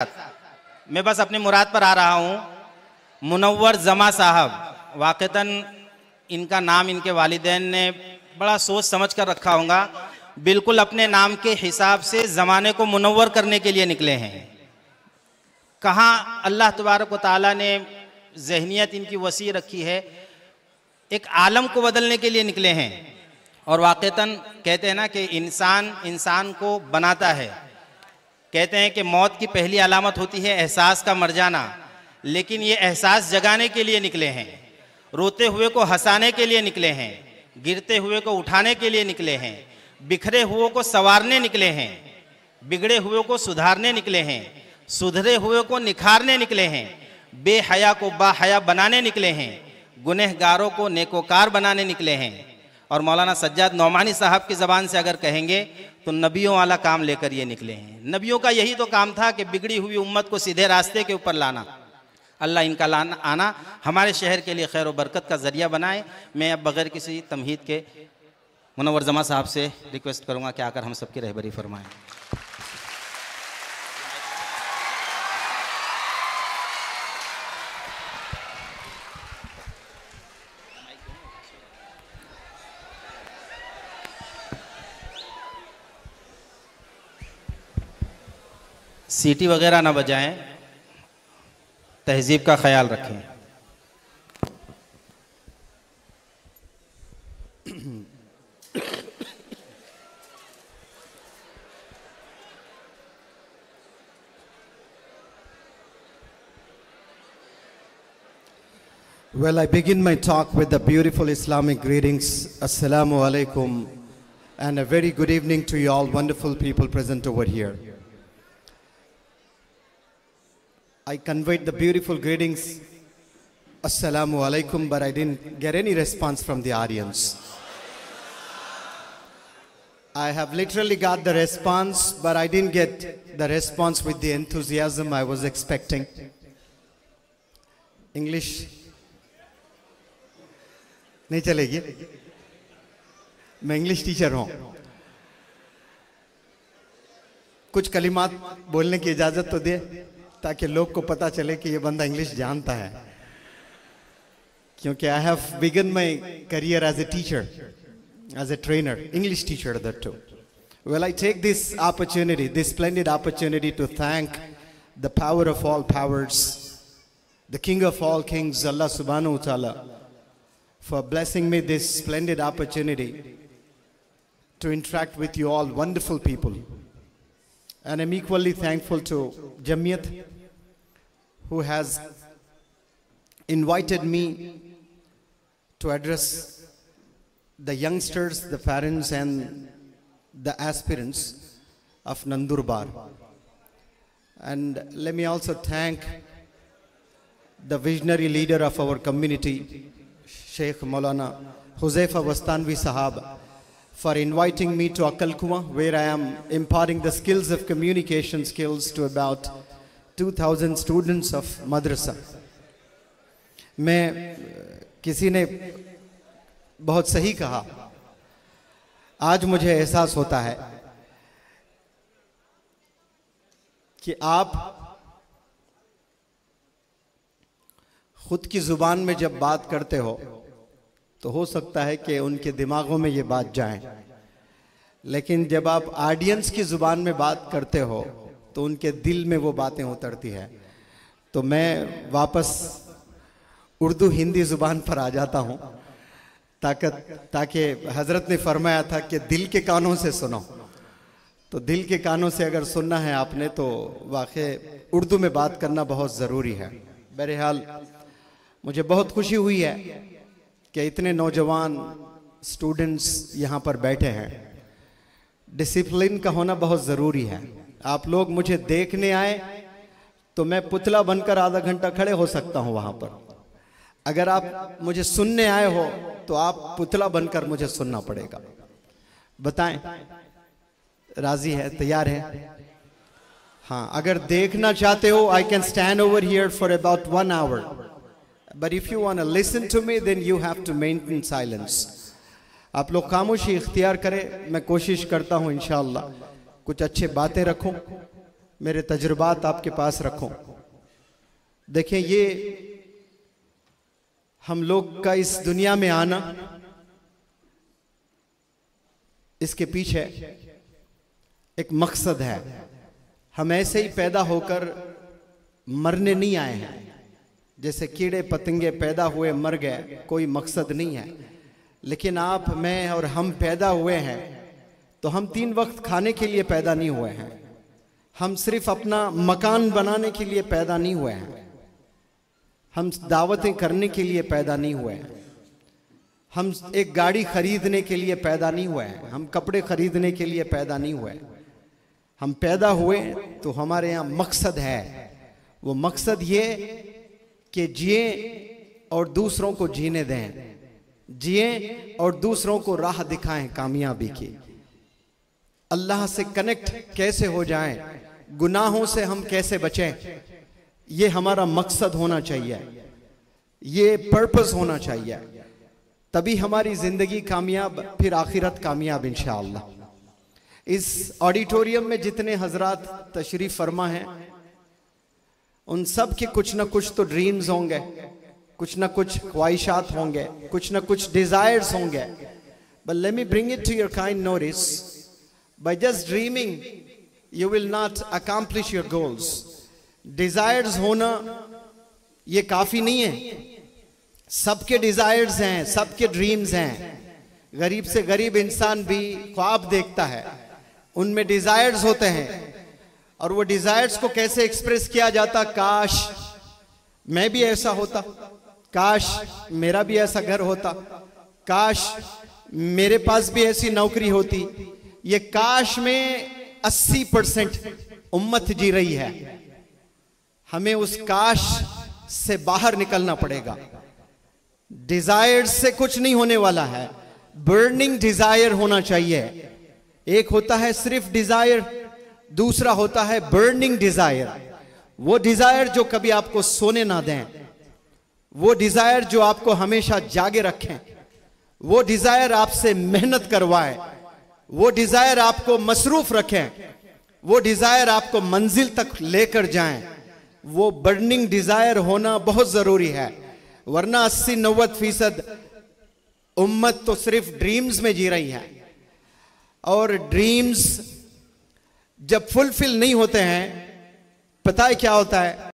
मैं बस अपनी मुराद पर आ रहा हूँ। मुनव्वर जमा साहब, वाक़तन इनका नाम इनके वालिदैन ने बड़ा सोच समझ कर रखा होगा। बिल्कुल अपने नाम के हिसाब से ज़माने को मुनव्वर करने के लिए निकले हैं। कहाँ अल्लाह तबारक व तआला ने ज़हनियत इनकी वसी रखी है, एक आलम को बदलने के लिए निकले हैं। और वाक़तन कहते हैं ना कि इंसान को बनाता है। कहते हैं कि मौत की पहली अलामत होती है एहसास का मर जाना, लेकिन ये एहसास जगाने के लिए निकले हैं। रोते हुए को हंसाने के लिए निकले हैं, गिरते हुए को उठाने के लिए निकले हैं, बिखरे हुए को संवारने निकले हैं, बिगड़े हुए को सुधारने निकले हैं, सुधरे हुए को निखारने निकले हैं, बेहया को बाहया बनाने निकले हैं, गुनहगारों को नेकोकार बनाने निकले हैं। और मौलाना सज्जाद नौमानी साहब की ज़बान से अगर कहेंगे तो नबियों वाला काम लेकर ये निकले हैं। नबियों का यही तो काम था कि बिगड़ी हुई उम्मत को सीधे रास्ते के ऊपर लाना। अल्लाह इनका आना हमारे शहर के लिए खैर व बरकत का ज़रिया बनाए। मैं अब बग़ैर किसी तमहीद के मुनव्वर जमा साहब से रिक्वेस्ट करूँगा कि आकर हम सबकी रहबरी फरमाएँ। सीटी वगैरह ना बजाएं, तहजीब का ख्याल रखें। Well, I begin my talk with the beautiful Islamic greetings. Assalamu alaikum, and a very good evening to you all wonderful people present over here. I conveyed the beautiful greetings, Assalamu alaikum, but I didn't get any response from the audience. I have literally got the response, but I didn't get the response with the enthusiasm I was expecting. English? नहीं चलेगी? मैं English teacher हूँ। कुछ कलिमात बोलने की इजाज़त तो दे ताकि लोग को पता चले कि ये बंदा इंग्लिश जानता है। क्योंकि I have begun my career as a teacher, as a trainer, English teacher that too. Well, I take this opportunity, this splendid opportunity to thank the power of all powers, the King of all kings, Allah subhanahu wa ta'ala, for blessing me this splendid opportunity to interact with you all wonderful people. And I'm equally thankful to Jamiyat, who has invited me to address the youngsters, the parents and the aspirants of Nandurbar. And let me also thank the visionary leader of our community, Sheikh Maulana Huzaifa Wastanvi Sahab, for inviting me to Akal Kuwa, where I am imparting the skills of communication skills to about 2,000 students of madrasa. मैं किसी ने बहुत सही कहा, आज मुझे एहसास होता है कि आप खुद की जुबान में जब बात करते हो तो सकता है कि उनके दिमागों में ये बात जाए, लेकिन जब आप ऑडियंस की जुबान में बात करते हो तो उनके दिल में वो बातें उतरती है। तो मैं वापस उर्दू हिंदी जुबान पर आ जाता हूँ ताकि हजरत ने फरमाया था कि दिल के कानों से सुनो। तो दिल के कानों से अगर सुनना है आपने तो वाकई उर्दू में बात करना बहुत ज़रूरी है। बहरहाल मुझे बहुत खुशी हुई है कि इतने नौजवान स्टूडेंट्स यहाँ पर बैठे हैं। डिसिप्लिन का होना बहुत ज़रूरी है। आप लोग मुझे देखने आए तो मैं पुतला बनकर आधा घंटा खड़े हो सकता हूँ वहाँ पर। अगर आप मुझे सुनने आए हो तो आप पुतला बनकर मुझे सुनना पड़ेगा। बताएं, राजी है, तैयार है? हाँ, अगर देखना चाहते हो I can stand over here for about 1 hour. But if you want to listen to me, then you have to maintain silence. आप लोग खामोशी इख्तियार करें। मैं कोशिश करता हूँ इंशाअल्लाह कुछ अच्छे बातें रखूं मेरे तजुर्बात आपके पास रखूं। देखें, ये हम लोग का इस दुनिया में आना, इसके पीछे एक मकसद है। हम ऐसे ही पैदा होकर मरने नहीं आए हैं। जैसे कीड़े पतंगे पैदा हुए मर गए, कोई मकसद नहीं है। लेकिन आप, मैं और हम पैदा हुए हैं तो हम 3 वक्त खाने के लिए पैदा नहीं हुए हैं। हम सिर्फ अपना मकान बनाने के लिए पैदा नहीं हुए हैं। हम दावतें करने के लिए पैदा नहीं हुए हैं। हम एक गाड़ी खरीदने के लिए पैदा नहीं हुए हैं। हम कपड़े खरीदने के लिए पैदा नहीं हुए। हम पैदा हुए तो हमारे यहाँ मकसद है। वो मकसद ये कि जिए और दूसरों को जीने दें, जिए और दूसरों को राह दिखाएं कामयाबी की। अल्लाह से कनेक्ट कैसे हो जाएं, गुनाहों से हम कैसे बचें, ये हमारा मकसद होना चाहिए, ये पर्पस होना चाहिए। तभी हमारी जिंदगी कामयाब, फिर आखिरत कामयाब इंशाअल्लाह। इस ऑडिटोरियम में जितने हजरात तशरीफ फरमा हैं, उन सब के कुछ ना कुछ तो ड्रीम्स होंगे, कुछ ना कुछ ख्वाहिशात होंगे, कुछ ना कुछ डिजायर्स होंगे। But let me bring it to your kind notice, by just dreaming you will not accomplish your goals. Desires होना ये काफी नहीं है। सबके डिजायर्स हैं, सबके ड्रीम्स हैं। गरीब से गरीब इंसान भी ख्वाब देखता है, उनमें डिजायर्स होते हैं। और वो डिजायर्स को कैसे एक्सप्रेस किया जाता, काश मैं भी ऐसा होता, काश मेरा भी ऐसा घर होता, काश मेरे पास भी ऐसी नौकरी होती। ये काश में 80% उम्मत जी रही है। हमें उस काश से बाहर निकलना पड़ेगा। डिजायर्स से कुछ नहीं होने वाला है। बर्निंग डिजायर होना चाहिए। एक होता है सिर्फ डिजायर, दूसरा होता है बर्निंग डिजायर। वो डिजायर जो कभी आपको सोने ना दें, वो डिजायर जो आपको हमेशा जागे रखें, वो डिजायर आपसे मेहनत करवाए, वो डिजायर आपको मसरूफ रखें, वो डिजायर आपको मंजिल तक लेकर जाएं। वो बर्निंग डिजायर होना बहुत जरूरी है। वरना 80-90% उम्मत तो सिर्फ ड्रीम्स में जी रही है। और ड्रीम्स जब फुलफिल नहीं होते हैं, पता है क्या होता है?